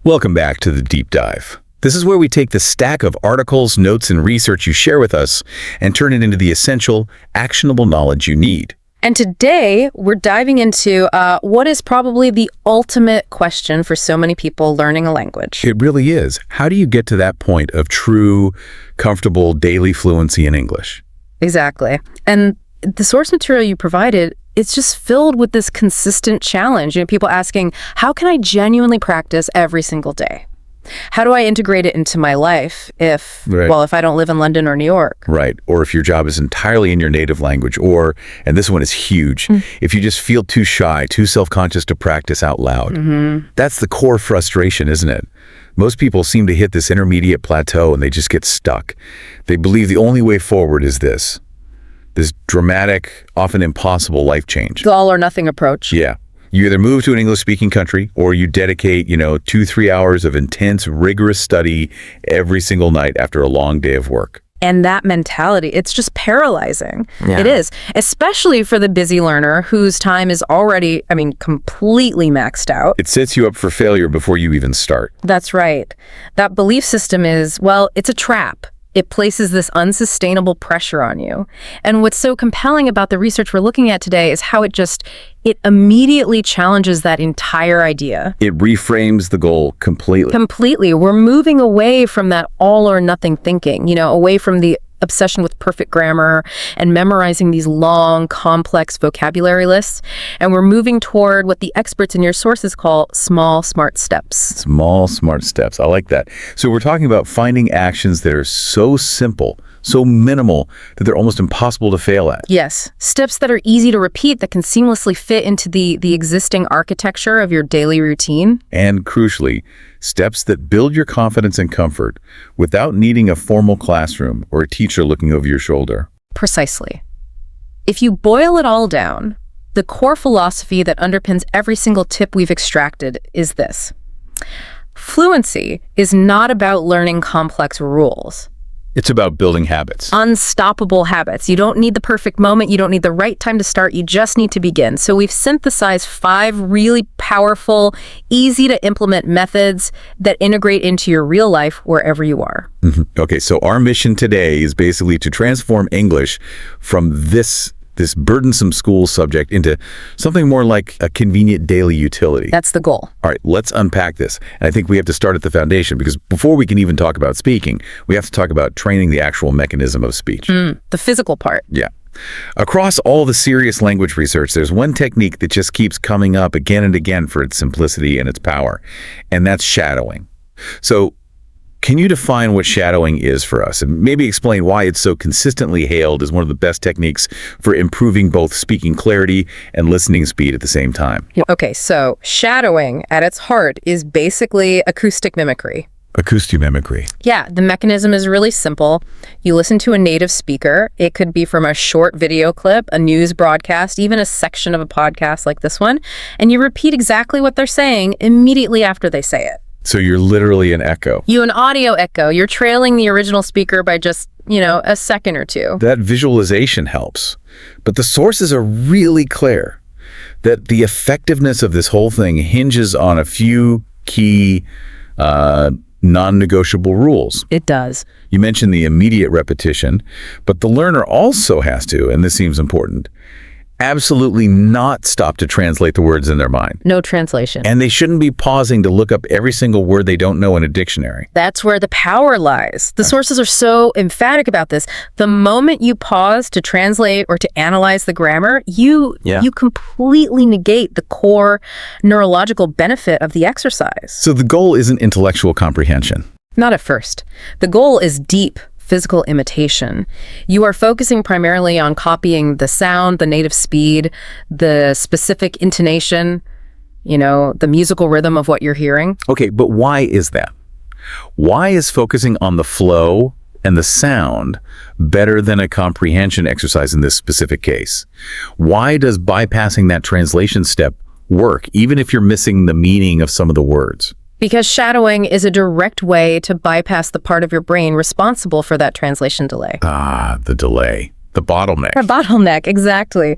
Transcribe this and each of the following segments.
Welcome back to the Deep Dive. This is where we take the stack of articles, notes, and research you share with us and turn it into the essential, actionable knowledge you need. And today, we're diving into what is probably the ultimate question for so many people learning a language. It really is. How do you get to that point of true, comfortable, daily fluency in English? Exactly. And the source material you provided, it's just filled with this consistent challenge. People asking, how can I genuinely practice every single day? How do I integrate it into my life if I don't live in London or New York? Right. Or if your job is entirely in your native language, or, and this one is huge, if you just feel too shy, too self-conscious to practice out loud. That's the core frustration, isn't it? Most people seem to hit this intermediate plateau and they just get stuck. They believe the only way forward is this dramatic, often impossible life change. The all or nothing approach. Yeah. You either move to an English-speaking country or you dedicate, 2-3 hours of intense, rigorous study every single night after a long day of work. And that mentality, it's just paralyzing. Yeah. It is, especially for the busy learner whose time is already, completely maxed out. It sets you up for failure before you even start. That's right. That belief system is, it's a trap. It places this unsustainable pressure on you. And what's so compelling about the research we're looking at today is how it immediately challenges that entire idea. It reframes the goal completely. Completely. We're moving away from that all or nothing thinking, away from the obsession with perfect grammar and memorizing these long, complex vocabulary lists. And we're moving toward what the experts in your sources call small, smart steps. Small, smart steps. I like that. So we're talking about finding actions that are so simple, so minimal, that they're almost impossible to fail at. Yes. Steps that are easy to repeat, that can seamlessly fit into the existing architecture of your daily routine. And crucially, steps that build your confidence and comfort without needing a formal classroom or a teacher looking over your shoulder. Precisely. If you boil it all down, the core philosophy that underpins every single tip we've extracted is this. Fluency is not about learning complex rules. It's about building habits. Unstoppable habits. You don't need the perfect moment. You don't need the right time to start. You just need to begin. So we've synthesized 5 really powerful, easy to implement methods that integrate into your real life wherever you are. Okay, so our mission today is basically to transform English from this burdensome school subject into something more like a convenient daily utility. That's the goal. All right, let's unpack this. And I think we have to start at the foundation, because before we can even talk about speaking, we have to talk about training the actual mechanism of speech. The physical part. Yeah. Across all the serious language research, there's one technique that just keeps coming up again and again for its simplicity and its power, and that's shadowing. So, can you define what shadowing is for us, and maybe explain why it's so consistently hailed as one of the best techniques for improving both speaking clarity and listening speed at the same time? Okay, so shadowing at its heart is basically acoustic mimicry. Acoustic mimicry. Yeah, the mechanism is really simple. You listen to a native speaker. It could be from a short video clip, a news broadcast, even a section of a podcast like this one, and you repeat exactly what they're saying immediately after they say it. So you're literally an echo. You an audio echo. You're trailing the original speaker by just, a second or two. That visualization helps. But the sources are really clear that the effectiveness of this whole thing hinges on a few key non-negotiable rules. It does. You mentioned the immediate repetition, but the learner also has to, and this seems important, absolutely not stop to translate the words in their mind. No translation. And they shouldn't be pausing to look up every single word they don't know in a dictionary. That's where the power lies. The sources are so emphatic about this. The moment you pause to translate or to analyze the grammar, you completely negate the core neurological benefit of the exercise. So the goal isn't intellectual comprehension. Not at first. The goal is deep physical imitation. You are focusing primarily on copying the sound, the native speed, the specific intonation, the musical rhythm of what you're hearing. Okay, but why is that? Why is focusing on the flow and the sound better than a comprehension exercise in this specific case? Why does bypassing that translation step work, even if you're missing the meaning of some of the words? Because shadowing is a direct way to bypass the part of your brain responsible for that translation delay. The delay. The bottleneck. A bottleneck, exactly.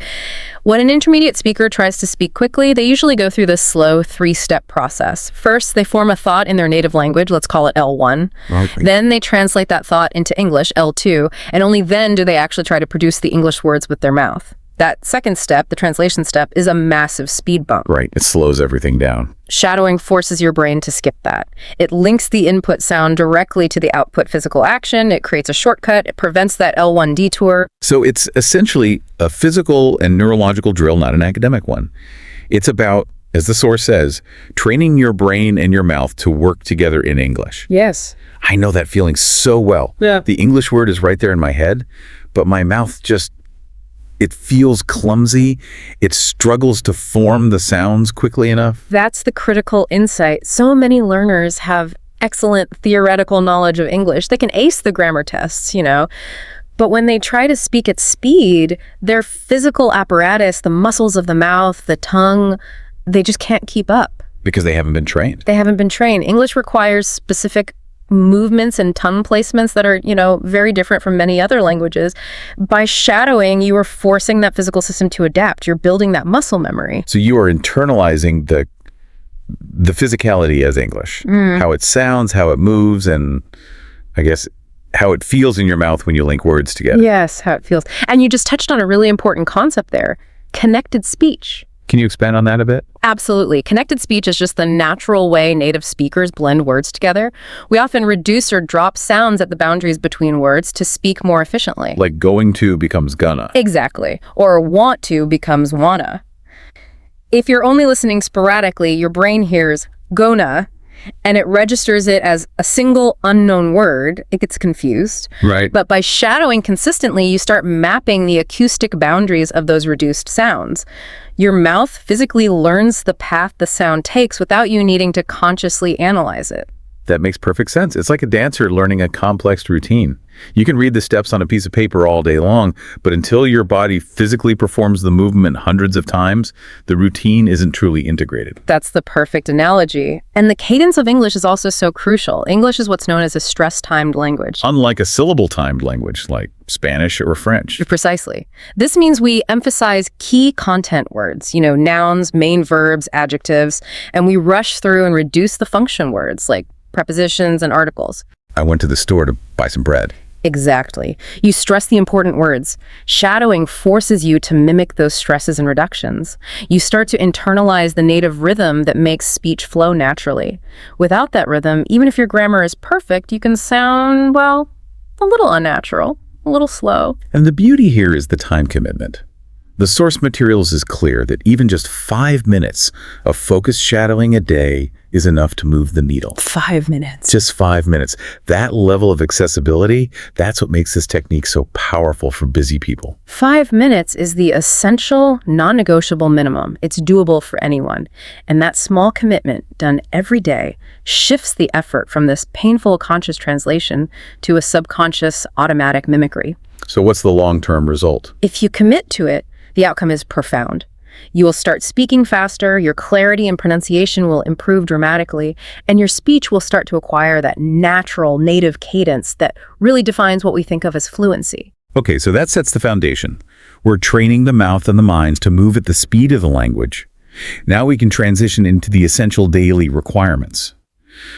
When an intermediate speaker tries to speak quickly, they usually go through this slow 3-step process. First, they form a thought in their native language, let's call it L1. Right. Then they translate that thought into English, L2, and only then do they actually try to produce the English words with their mouth. That second step, the translation step, is a massive speed bump. Right. It slows everything down. Shadowing forces your brain to skip that. It links the input sound directly to the output physical action. It creates a shortcut. It prevents that L1 detour. So it's essentially a physical and neurological drill, not an academic one. It's about, as the source says, training your brain and your mouth to work together in English. Yes. I know that feeling so well. Yeah. The English word is right there in my head, but my mouth just, it feels clumsy. It struggles to form the sounds quickly enough. That's the critical insight. So many learners have excellent theoretical knowledge of English. They can ace the grammar tests, but when they try to speak at speed, their physical apparatus, the muscles of the mouth, the tongue, they just can't keep up. Because they haven't been trained. They haven't been trained. English requires specific movements and tongue placements that are, very different from many other languages. By shadowing, you are forcing that physical system to adapt. You're building that muscle memory. So you are internalizing the physicality as English, how it sounds, how it moves, and I guess how it feels in your mouth when you link words together. Yes, how it feels. And you just touched on a really important concept there, connected speech. Can you expand on that a bit? Absolutely. Connected speech is just the natural way native speakers blend words together. We often reduce or drop sounds at the boundaries between words to speak more efficiently. Like going to becomes gonna. Exactly. Or want to becomes wanna. If you're only listening sporadically, your brain hears gonna, and it registers it as a single unknown word. It gets confused. Right. But by shadowing consistently, you start mapping the acoustic boundaries of those reduced sounds. Your mouth physically learns the path the sound takes without you needing to consciously analyze it. That makes perfect sense. It's like a dancer learning a complex routine. You can read the steps on a piece of paper all day long, but until your body physically performs the movement hundreds of times, the routine isn't truly integrated. That's the perfect analogy. And the cadence of English is also so crucial. English is what's known as a stress-timed language. Unlike a syllable-timed language like Spanish or French. Precisely. This means we emphasize key content words, nouns, main verbs, adjectives, and we rush through and reduce the function words like prepositions and articles. I went to the store to buy some bread. Exactly. You stress the important words. Shadowing forces you to mimic those stresses and reductions. You start to internalize the native rhythm that makes speech flow naturally. Without that rhythm, even if your grammar is perfect, you can sound, a little unnatural, a little slow. And the beauty here is the time commitment. The source materials is clear that even just 5 minutes of focused shadowing a day is enough to move the needle. 5 minutes. Just 5 minutes. That level of accessibility, that's what makes this technique so powerful for busy people. 5 minutes is the essential, non-negotiable minimum. It's doable for anyone. And that small commitment, done every day, shifts the effort from this painful conscious translation to a subconscious automatic mimicry. So what's the long-term result? If you commit to it, the outcome is profound. You will start speaking faster, your clarity and pronunciation will improve dramatically, and your speech will start to acquire that natural, native cadence that really defines what we think of as fluency. Okay, so that sets the foundation. We're training the mouth and the minds to move at the speed of the language. Now we can transition into the essential daily requirements,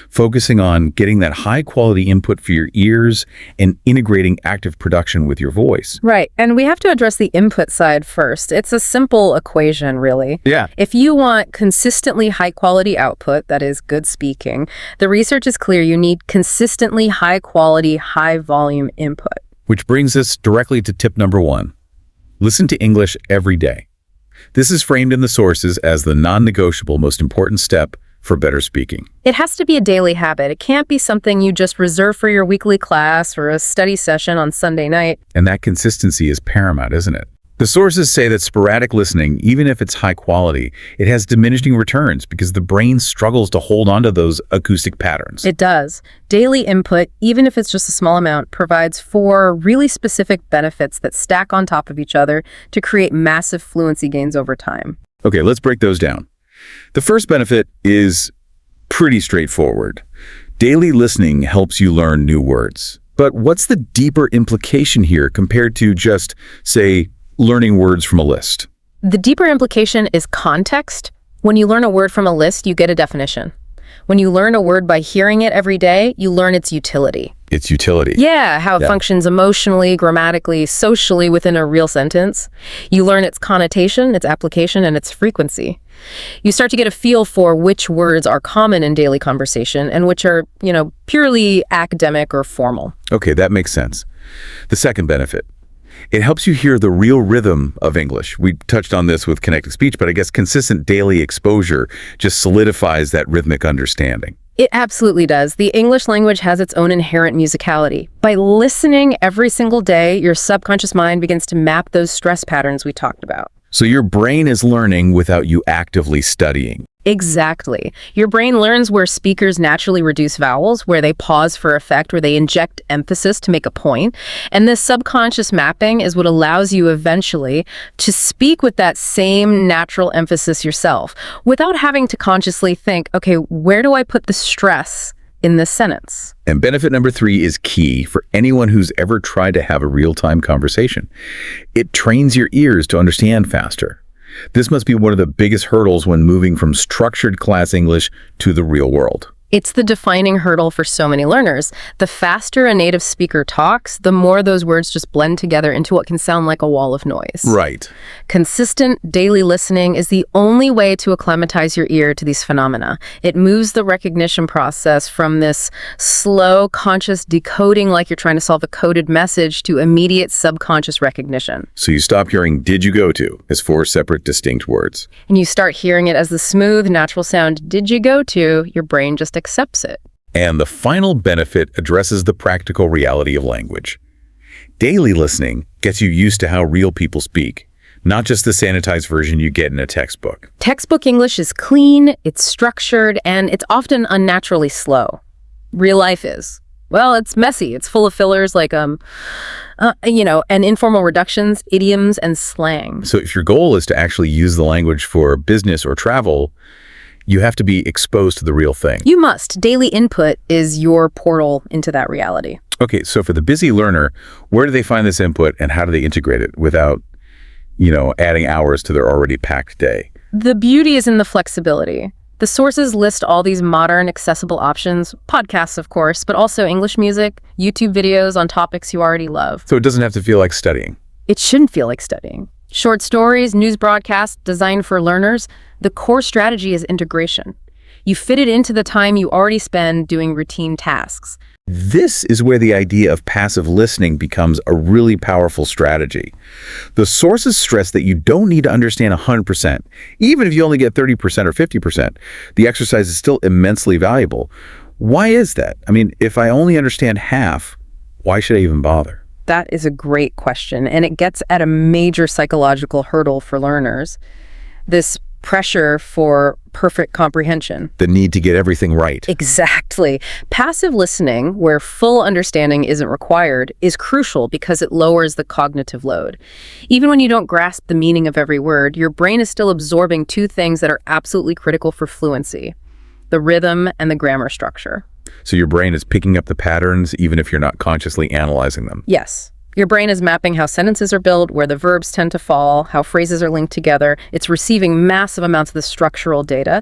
focusing on getting that high-quality input for your ears and integrating active production with your voice. Right, and we have to address the input side first. It's a simple equation, really. Yeah. If you want consistently high-quality output, that is good speaking, the research is clear you need consistently high-quality, high-volume input. Which brings us directly to tip number 1. Listen to English every day. This is framed in the sources as the non-negotiable most important step for better speaking. It has to be a daily habit. It can't be something you just reserve for your weekly class or a study session on Sunday night. And that consistency is paramount, isn't it? The sources say that sporadic listening, even if it's high quality, it has diminishing returns because the brain struggles to hold onto those acoustic patterns. It does. Daily input, even if it's just a small amount, provides 4 really specific benefits that stack on top of each other to create massive fluency gains over time. Okay, let's break those down. The first benefit is pretty straightforward. Daily listening helps you learn new words. But what's the deeper implication here compared to just, say, learning words from a list? The deeper implication is context. When you learn a word from a list, you get a definition. When you learn a word by hearing it every day, you learn its utility. Its utility. Yeah, how it functions emotionally, grammatically, socially within a real sentence. You learn its connotation, its application, and its frequency. You start to get a feel for which words are common in daily conversation and which are, purely academic or formal. Okay, that makes sense. The second benefit. It helps you hear the real rhythm of English. We touched on this with connected speech, but I guess consistent daily exposure just solidifies that rhythmic understanding. It absolutely does. The English language has its own inherent musicality. By listening every single day, your subconscious mind begins to map those stress patterns we talked about. So your brain is learning without you actively studying. Exactly. Your brain learns where speakers naturally reduce vowels, where they pause for effect, where they inject emphasis to make a point. And this subconscious mapping is what allows you eventually to speak with that same natural emphasis yourself without having to consciously think, okay, where do I put the stress in this sentence? And benefit number 3 is key for anyone who's ever tried to have a real-time conversation. It trains your ears to understand faster. This must be one of the biggest hurdles when moving from structured class English to the real world. It's the defining hurdle for so many learners. The faster a native speaker talks, the more those words just blend together into what can sound like a wall of noise. Right. Consistent daily listening is the only way to acclimatize your ear to these phenomena. It moves the recognition process from this slow, conscious decoding like you're trying to solve a coded message to immediate subconscious recognition. So you stop hearing "did you go to" as 4 separate distinct words. And you start hearing it as the smooth, natural sound, "did you go to?" Your brain just accepts it. And the final benefit addresses the practical reality of language. Daily listening gets you used to how real people speak, not just the sanitized version you get in a textbook. Textbook English is clean, it's structured, and it's often unnaturally slow. Real life is. Well, it's messy. It's full of fillers like, and informal reductions, idioms, and slang. So if your goal is to actually use the language for business or travel, you have to be exposed to the real thing. You must. Daily input is your portal into that reality. Okay, so for the busy learner, where do they find this input and how do they integrate it without, adding hours to their already packed day? The beauty is in the flexibility. The sources list all these modern, accessible options, podcasts, of course, but also English music, YouTube videos on topics you already love. So it doesn't have to feel like studying. It shouldn't feel like studying. Short stories, news broadcasts designed for learners, the core strategy is integration. You fit it into the time you already spend doing routine tasks. This is where the idea of passive listening becomes a really powerful strategy. The sources stress that you don't need to understand 100%. Even if you only get 30% or 50%, the exercise is still immensely valuable. Why is that? I mean, if I only understand half, why should I even bother? That is a great question, and it gets at a major psychological hurdle for learners. This pressure for perfect comprehension. The need to get everything right. Exactly. Passive listening, where full understanding isn't required, is crucial because it lowers the cognitive load. Even when you don't grasp the meaning of every word, your brain is still absorbing 2 things that are absolutely critical for fluency: the rhythm and the grammar structure. So your brain is picking up the patterns even if you're not consciously analyzing them. Yes. Your brain is mapping how sentences are built, where the verbs tend to fall, how phrases are linked together. It's receiving massive amounts of the structural data.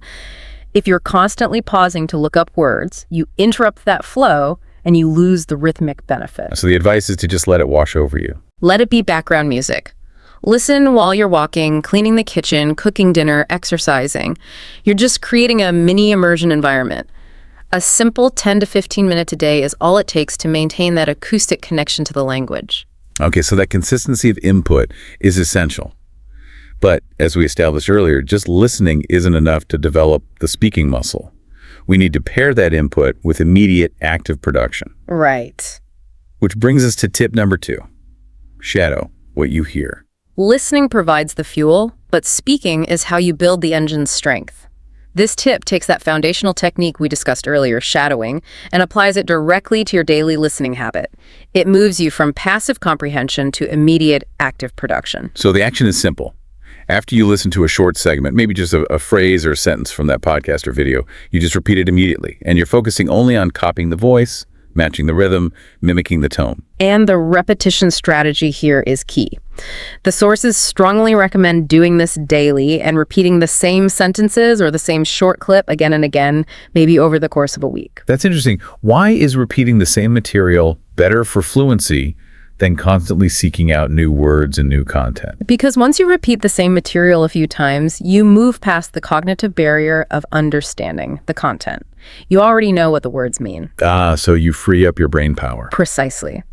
If you're constantly pausing to look up words, you interrupt that flow and you lose the rhythmic benefit. So the advice is to just let it wash over you. Let it be background music. Listen while you're walking, cleaning the kitchen, cooking dinner, exercising. You're just creating a mini immersion environment. A simple 10 to 15 minutes a day is all it takes to maintain that acoustic connection to the language. Okay, so that consistency of input is essential. But as we established earlier, just listening isn't enough to develop the speaking muscle. We need to pair that input with immediate active production. Right. Which brings us to tip number 2. Shadow what you hear. Listening provides the fuel, but speaking is how you build the engine's strength. This tip takes that foundational technique we discussed earlier, shadowing, and applies it directly to your daily listening habit. It moves you from passive comprehension to immediate active production. So the action is simple. After you listen to a short segment, maybe just a phrase or a sentence from that podcast or video, you just repeat it immediately, and you're focusing only on copying the voice, matching the rhythm, mimicking the tone. And the repetition strategy here is key. The sources strongly recommend doing this daily and repeating the same sentences or the same short clip again and again, maybe over the course of a week. That's interesting. Why is repeating the same material better for fluency than constantly seeking out new words and new content? Because once you repeat the same material a few times, you move past the cognitive barrier of understanding the content. You already know what the words mean. So you free up your brain power. Precisely.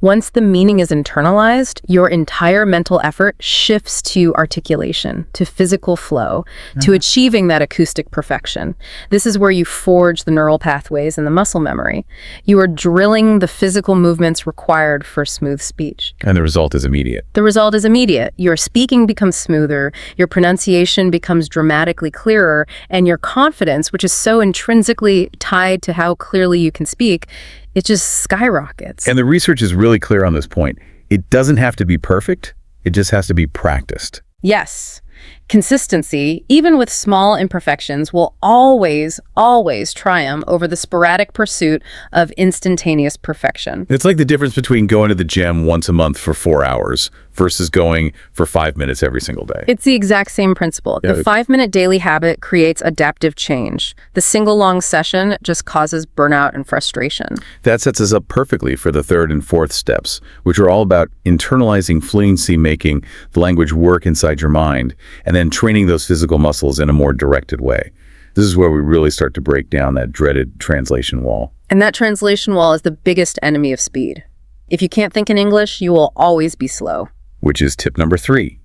Once the meaning is internalized, your entire mental effort shifts to articulation, to physical flow, to achieving that acoustic perfection. This is where you forge the neural pathways and the muscle memory. You are drilling the physical movements required for smooth speech. And the result is immediate. The result is immediate. Your speaking becomes smoother, your pronunciation becomes dramatically clearer, and your confidence, which is so intrinsically tied to how clearly you can speak, it just skyrockets. And the research is really clear on this point. It doesn't have to be perfect. It just has to be practiced. Yes. Consistency, even with small imperfections, will always, always triumph over the sporadic pursuit of instantaneous perfection. It's like the difference between going to the gym once a month for 4 hours versus going for 5 minutes every single day. It's the exact same principle. The 5-minute daily habit creates adaptive change. The single long session just causes burnout and frustration. That sets us up perfectly for the third and fourth steps, which are all about internalizing fluency, making the language work inside your mind, and then training those physical muscles in a more directed way. This is where we really start to break down that dreaded translation wall. And that translation wall is the biggest enemy of speed. If you can't think in English, you will always be slow. Which is tip number 3.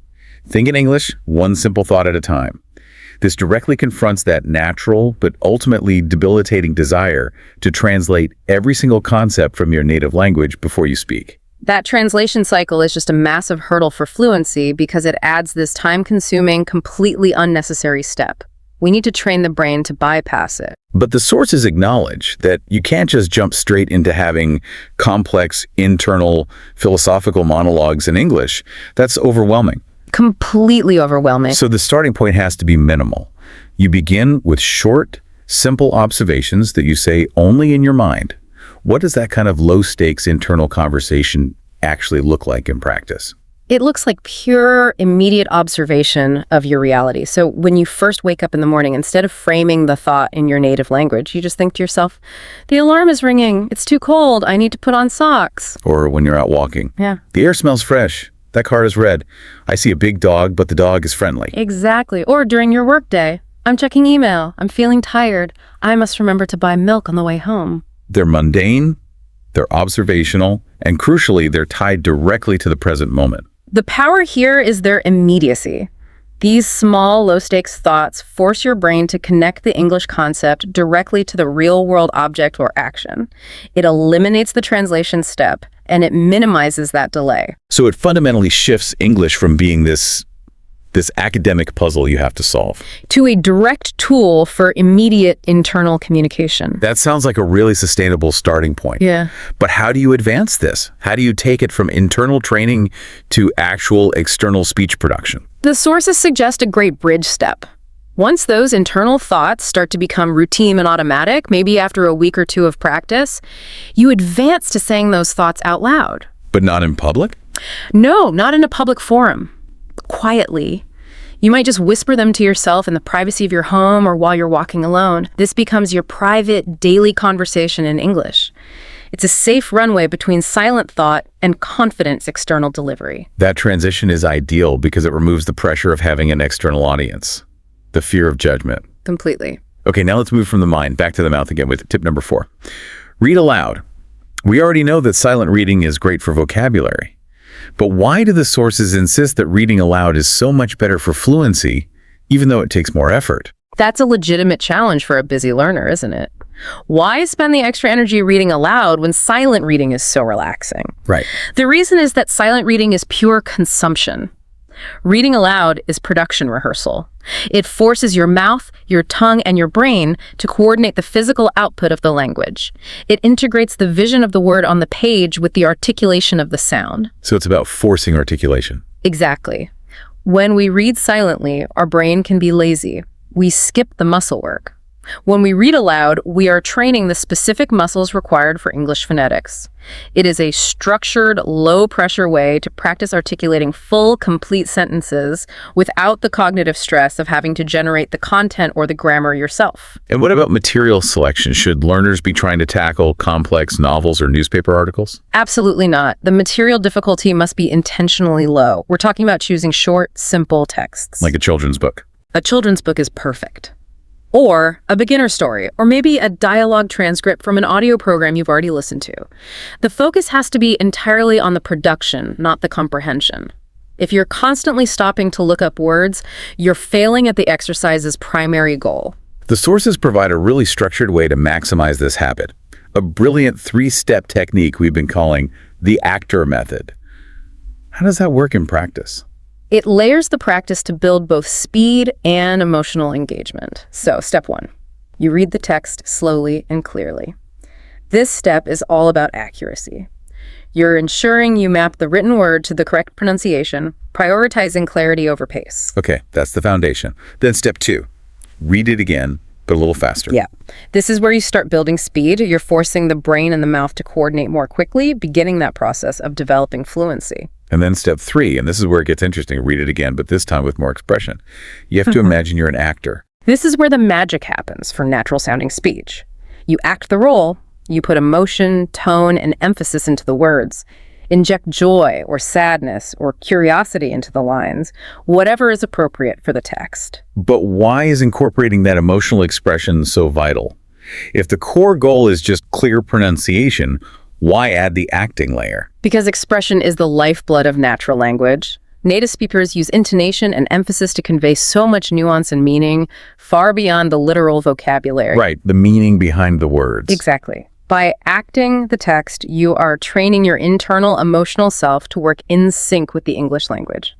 Think in English, one simple thought at a time. This directly confronts that natural but ultimately debilitating desire to translate every single concept from your native language before you speak. That translation cycle is just a massive hurdle for fluency because it adds this time-consuming, completely unnecessary step. We need to train the brain to bypass it. But the sources acknowledge that you can't just jump straight into having complex, internal, philosophical monologues in English. That's overwhelming. Completely overwhelming. So the starting point has to be minimal. You begin with short, simple observations that you say only in your mind. What does that kind of low-stakes internal conversation actually look like in practice? It looks like pure, immediate observation of your reality. So when you first wake up in the morning, instead of framing the thought in your native language, you just think to yourself, the alarm is ringing. It's too cold. I need to put on socks. Or when you're out walking. Yeah. The air smells fresh. That car is red. I see a big dog, but the dog is friendly. Exactly. Or during your workday. I'm checking email. I'm feeling tired. I must remember to buy milk on the way home. They're mundane, they're observational, and crucially, they're tied directly to the present moment. The power here is their immediacy. These small, low-stakes thoughts force your brain to connect the English concept directly to the real-world object or action. It eliminates the translation step, and it minimizes that delay. So it fundamentally shifts English from being this academic puzzle you have to solve to a direct tool for immediate internal communication. That sounds like a really sustainable starting point. Yeah. But how do you advance this? How do you take it from internal training to actual external speech production? The sources suggest a great bridge step. Once those internal thoughts start to become routine and automatic, maybe after a week or two of practice, you advance to saying those thoughts out loud. But not in public? No, not in a public forum. Quietly. You might just whisper them to yourself in the privacy of your home or while you're walking alone. This becomes your private, daily conversation in English. It's a safe runway between silent thought and confident external delivery. That transition is ideal because it removes the pressure of having an external audience, the fear of judgment. Completely. Okay, now let's move from the mind back to the mouth again with tip number 4. Read aloud. We already know that silent reading is great for vocabulary. But why do the sources insist that reading aloud is so much better for fluency, even though it takes more effort? That's a legitimate challenge for a busy learner, isn't it? Why spend the extra energy reading aloud when silent reading is so relaxing? Right. The reason is that silent reading is pure consumption. Reading aloud is production rehearsal. It forces your mouth, your tongue, and your brain to coordinate the physical output of the language. It integrates the vision of the word on the page with the articulation of the sound. So it's about forcing articulation. Exactly. When we read silently, our brain can be lazy. We skip the muscle work. When we read aloud, we are training the specific muscles required for English phonetics. It is a structured, low-pressure way to practice articulating full, complete sentences without the cognitive stress of having to generate the content or the grammar yourself. And what about material selection? Should learners be trying to tackle complex novels or newspaper articles? Absolutely not. The material difficulty must be intentionally low. We're talking about choosing short, simple texts. Like a children's book. A children's book is perfect. Or a beginner story, or maybe a dialogue transcript from an audio program you've already listened to. The focus has to be entirely on the production, not the comprehension. If you're constantly stopping to look up words, you're failing at the exercise's primary goal. The sources provide a really structured way to maximize this habit. A brilliant 3-step technique we've been calling the actor method. How does that work in practice? It layers the practice to build both speed and emotional engagement. So, step 1, you read the text slowly and clearly. This step is all about accuracy. You're ensuring you map the written word to the correct pronunciation, prioritizing clarity over pace. Okay, that's the foundation. Then step 2, read it again, but a little faster. Yeah. This is where you start building speed. You're forcing the brain and the mouth to coordinate more quickly, beginning that process of developing fluency. And then step 3, and this is where it gets interesting, read it again, but this time with more expression. You have to imagine you're an actor. This is where the magic happens for natural-sounding speech. You act the role, you put emotion, tone, and emphasis into the words. Inject joy or sadness or curiosity into the lines, whatever is appropriate for the text. But why is incorporating that emotional expression so vital? If the core goal is just clear pronunciation, why add the acting layer? Because expression is the lifeblood of natural language. Native speakers use intonation and emphasis to convey so much nuance and meaning, far beyond the literal vocabulary. Right, the meaning behind the words. Exactly. By acting the text, you are training your internal emotional self to work in sync with the English language.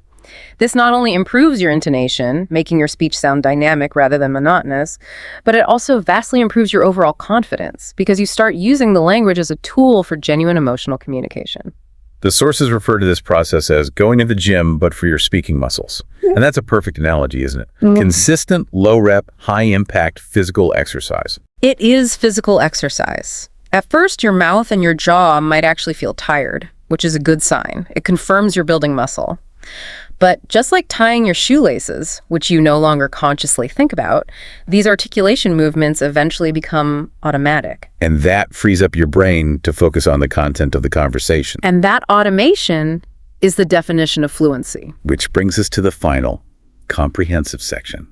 This not only improves your intonation, making your speech sound dynamic rather than monotonous, but it also vastly improves your overall confidence because you start using the language as a tool for genuine emotional communication. The sources refer to this process as going to the gym, but for your speaking muscles. And that's a perfect analogy, isn't it? Consistent, low-rep, high-impact physical exercise. It is physical exercise. At first, your mouth and your jaw might actually feel tired, which is a good sign. It confirms you're building muscle. But just like tying your shoelaces, which you no longer consciously think about, these articulation movements eventually become automatic. And that frees up your brain to focus on the content of the conversation. And that automation is the definition of fluency. Which brings us to the final, comprehensive section.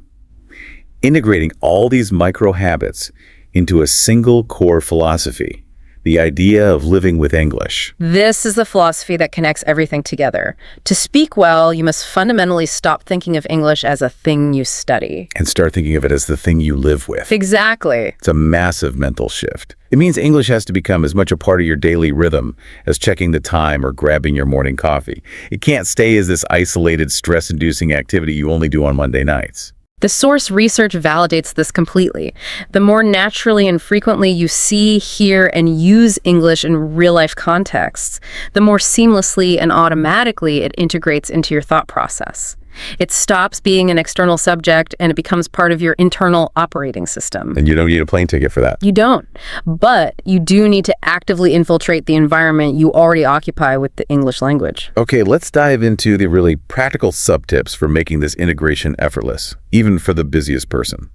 Integrating all these micro habits into a single core philosophy, the idea of living with English. This is the philosophy that connects everything together. To speak well, you must fundamentally stop thinking of English as a thing you study. And start thinking of it as the thing you live with. Exactly. It's a massive mental shift. It means English has to become as much a part of your daily rhythm as checking the time or grabbing your morning coffee. It can't stay as this isolated, stress-inducing activity you only do on Monday nights. The source research validates this completely. The more naturally and frequently you see, hear, and use English in real-life contexts, the more seamlessly and automatically it integrates into your thought process. It stops being an external subject and it becomes part of your internal operating system. And you don't need a plane ticket for that. You don't. But you do need to actively infiltrate the environment you already occupy with the English language. Okay, let's dive into the really practical sub-tips for making this integration effortless, even for the busiest person.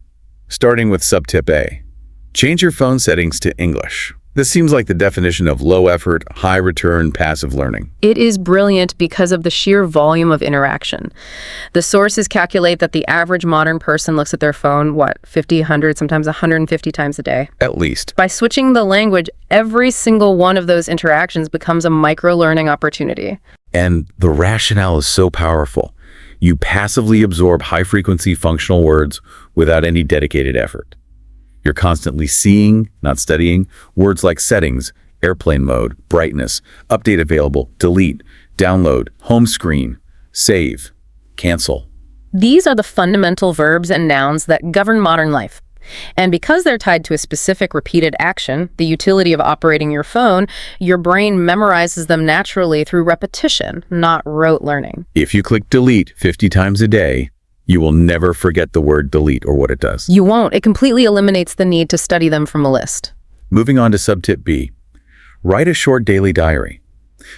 Starting with sub-tip A. Change your phone settings to English. This seems like the definition of low-effort, high-return, passive learning. It is brilliant because of the sheer volume of interaction. The sources calculate that the average modern person looks at their phone, 50, 100, sometimes 150 times a day. At least. By switching the language, every single one of those interactions becomes a micro-learning opportunity. And the rationale is so powerful. You passively absorb high-frequency functional words without any dedicated effort. You're constantly seeing, not studying, words like settings, airplane mode, brightness, update available, delete, download, home screen, save, cancel. These are the fundamental verbs and nouns that govern modern life. And because they're tied to a specific repeated action, the utility of operating your phone, your brain memorizes them naturally through repetition, not rote learning. If you click delete 50 times a day, You will never forget the word delete or what it does. You won't. It completely eliminates the need to study them from a list. Moving on to subtip B. Write a short daily diary.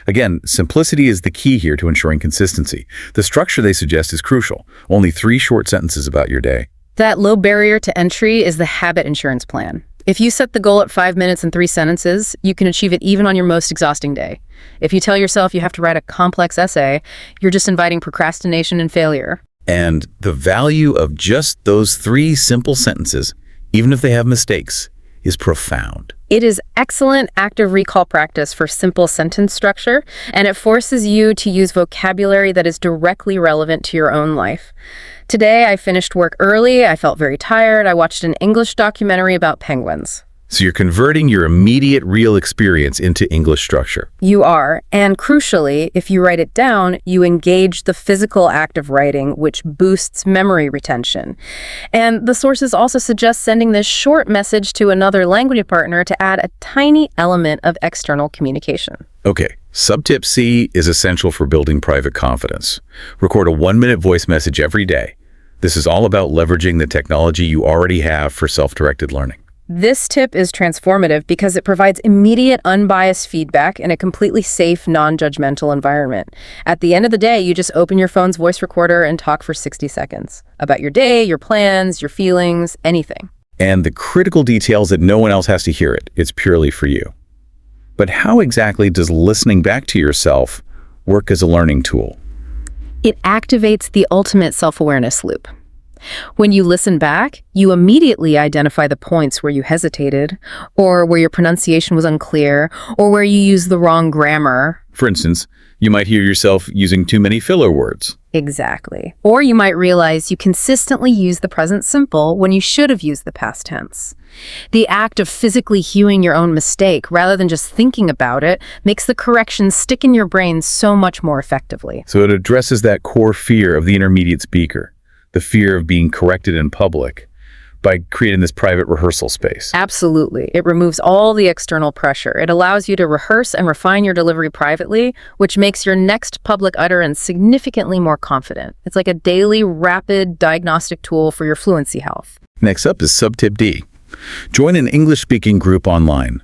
Again, simplicity is the key here to ensuring consistency. The structure they suggest is crucial. Only 3 short sentences about your day. That low barrier to entry is the habit insurance plan. If you set the goal at 5 minutes and 3 sentences, you can achieve it even on your most exhausting day. If you tell yourself you have to write a complex essay, you're just inviting procrastination and failure. And the value of just those 3 simple sentences, even if they have mistakes, is profound. It is excellent active recall practice for simple sentence structure, and it forces you to use vocabulary that is directly relevant to your own life. Today, I finished work early. I felt very tired. I watched an English documentary about penguins. So you're converting your immediate real experience into English structure. You are, and crucially, if you write it down, you engage the physical act of writing, which boosts memory retention. And the sources also suggest sending this short message to another language partner to add a tiny element of external communication. Okay, subtip C is essential for building private confidence. Record a 1-minute voice message every day. This is all about leveraging the technology you already have for self-directed learning. This tip is transformative because it provides immediate, unbiased feedback in a completely safe, non-judgmental environment. At the end of the day, you just open your phone's voice recorder and talk for 60 seconds about your day, your plans, your feelings, anything. And the critical details that no one else has to hear it. It's purely for you. But how exactly does listening back to yourself work as a learning tool? It activates the ultimate self-awareness loop. When you listen back, you immediately identify the points where you hesitated, or where your pronunciation was unclear, or where you used the wrong grammar. For instance, you might hear yourself using too many filler words. Exactly. Or you might realize you consistently use the present simple when you should have used the past tense. The act of physically hewing your own mistake, rather than just thinking about it, makes the correction stick in your brain so much more effectively. So it addresses that core fear of the intermediate speaker, the fear of being corrected in public, by creating this private rehearsal space. Absolutely. It removes all the external pressure. It allows you to rehearse and refine your delivery privately, which makes your next public utterance significantly more confident. It's like a daily, rapid diagnostic tool for your fluency health. Next up is subtip D. Join an English-speaking group online.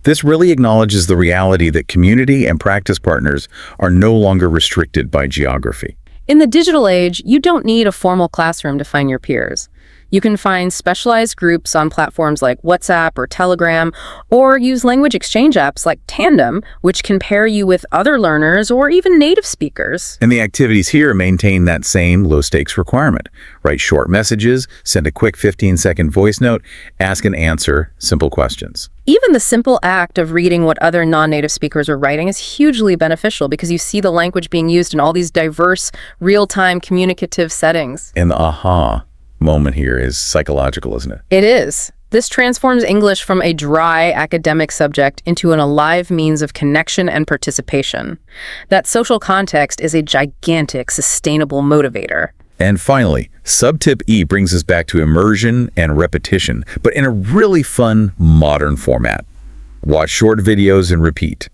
This really acknowledges the reality that community and practice partners are no longer restricted by geography. In the digital age, you don't need a formal classroom to find your peers. You can find specialized groups on platforms like WhatsApp or Telegram, or use language exchange apps like Tandem, which can pair you with other learners or even native speakers. And the activities here maintain that same low-stakes requirement. Write short messages, send a quick 15-second voice note, ask and answer simple questions. Even the simple act of reading what other non-native speakers are writing is hugely beneficial because you see the language being used in all these diverse, real-time communicative settings. And the aha moment here is psychological, isn't it? It is. This transforms English from a dry academic subject into an alive means of connection and participation. That social context is a gigantic, sustainable motivator. And finally, subtip E brings us back to immersion and repetition, but in a really fun, modern format. Watch short videos and repeat.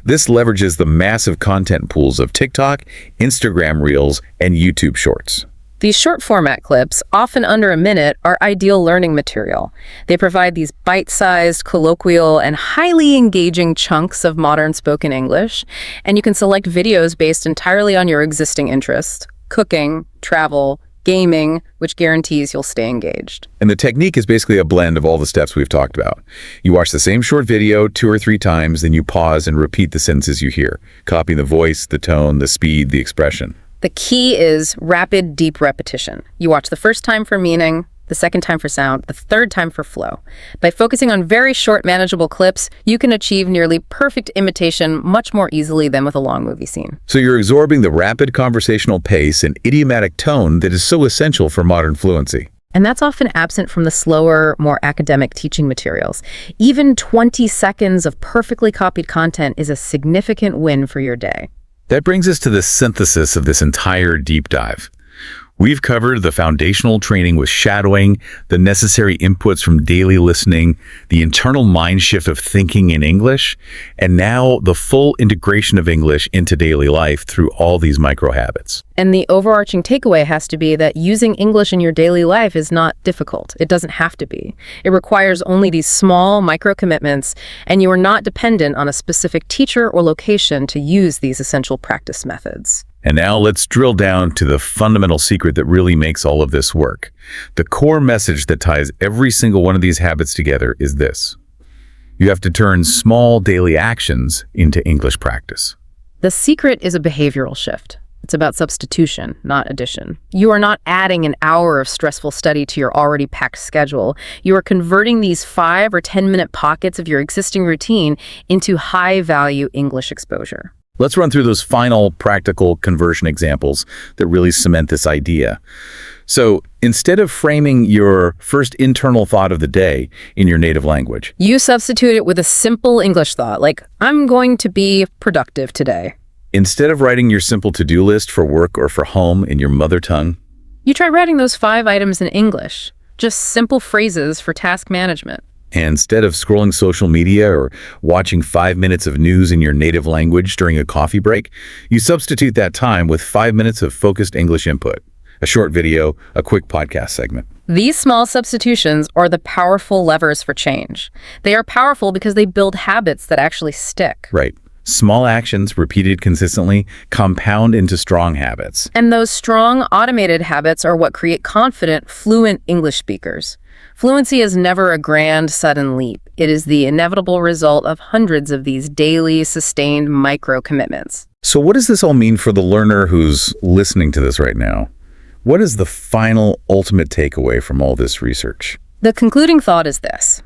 This leverages the massive content pools of TikTok, Instagram Reels, and YouTube Shorts. These short format clips, often under a minute, are ideal learning material. They provide these bite-sized, colloquial, and highly engaging chunks of modern spoken English, and you can select videos based entirely on your existing interests: cooking, travel, gaming, which guarantees you'll stay engaged. And the technique is basically a blend of all the steps we've talked about. You watch the same short video 2 or 3 times, then you pause and repeat the sentences you hear, copying the voice, the tone, the speed, the expression. The key is rapid, deep repetition. You watch the first time for meaning, the second time for sound, the third time for flow. By focusing on very short, manageable clips, you can achieve nearly perfect imitation much more easily than with a long movie scene. So you're absorbing the rapid conversational pace and idiomatic tone that is so essential for modern fluency. And that's often absent from the slower, more academic teaching materials. Even 20 seconds of perfectly copied content is a significant win for your day. That brings us to the synthesis of this entire deep dive. We've covered the foundational training with shadowing, the necessary inputs from daily listening, the internal mind shift of thinking in English, and now the full integration of English into daily life through all these micro habits. And the overarching takeaway has to be that using English in your daily life is not difficult. It doesn't have to be. It requires only these small micro commitments, and you are not dependent on a specific teacher or location to use these essential practice methods. And now let's drill down to the fundamental secret that really makes all of this work. The core message that ties every single one of these habits together is this: you have to turn small daily actions into English practice. The secret is a behavioral shift. It's about substitution, not addition. You are not adding an hour of stressful study to your already packed schedule. You are converting these 5 or 10-minute pockets of your existing routine into high-value English exposure. Let's run through those final practical conversion examples that really cement this idea. So instead of framing your first internal thought of the day in your native language, you substitute it with a simple English thought, like, I'm going to be productive today. instead of writing your simple to-do list for work or for home in your mother tongue, you try writing those 5 items in English, just simple phrases for task management. and instead of scrolling social media or watching 5 minutes of news in your native language during a coffee break, you substitute that time with 5 minutes of focused English input, a short video, a quick podcast segment. These small substitutions are the powerful levers for change. They are powerful because they build habits that actually stick. Right. Small actions repeated consistently compound into strong habits. And those strong, automated habits are what create confident, fluent English speakers. Fluency is never a grand, sudden leap. It is the inevitable result of hundreds of these daily, sustained micro-commitments. So what does this all mean for the learner who's listening to this right now? What is the final, ultimate takeaway from all this research? The concluding thought is this.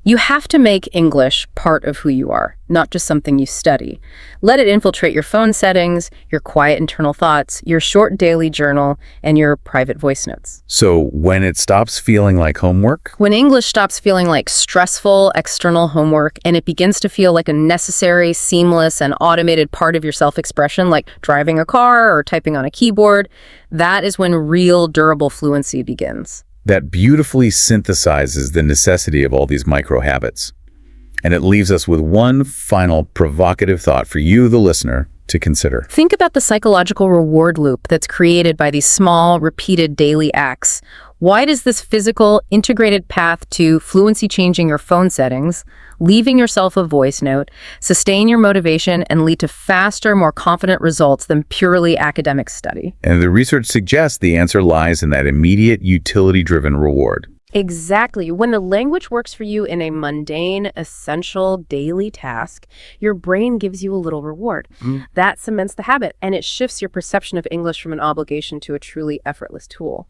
You have to make English part of who you are, not just something you study. Let it infiltrate your phone settings, your quiet internal thoughts, your short daily journal, and your private voice notes. So when it stops feeling like homework, When English stops feeling like stressful external homework and it begins to feel like a necessary, seamless, and automated part of your self-expression, like driving a car or typing on a keyboard, that is when real, durable fluency begins. that beautifully synthesizes the necessity of all these micro habits. And it leaves us with one final provocative thought for you, the listener, to consider. Think about the psychological reward loop that's created by these small, repeated daily acts. Why does this physical, integrated path to fluency changing your phone settings, leaving yourself a voice note, sustain your motivation, and lead to faster, more confident results than purely academic study? And the research suggests the answer lies in that immediate utility-driven reward. Exactly. When the language works for you in a mundane, essential, daily task, your brain gives you a little reward. That cements the habit, and it shifts your perception of English from an obligation to a truly effortless tool.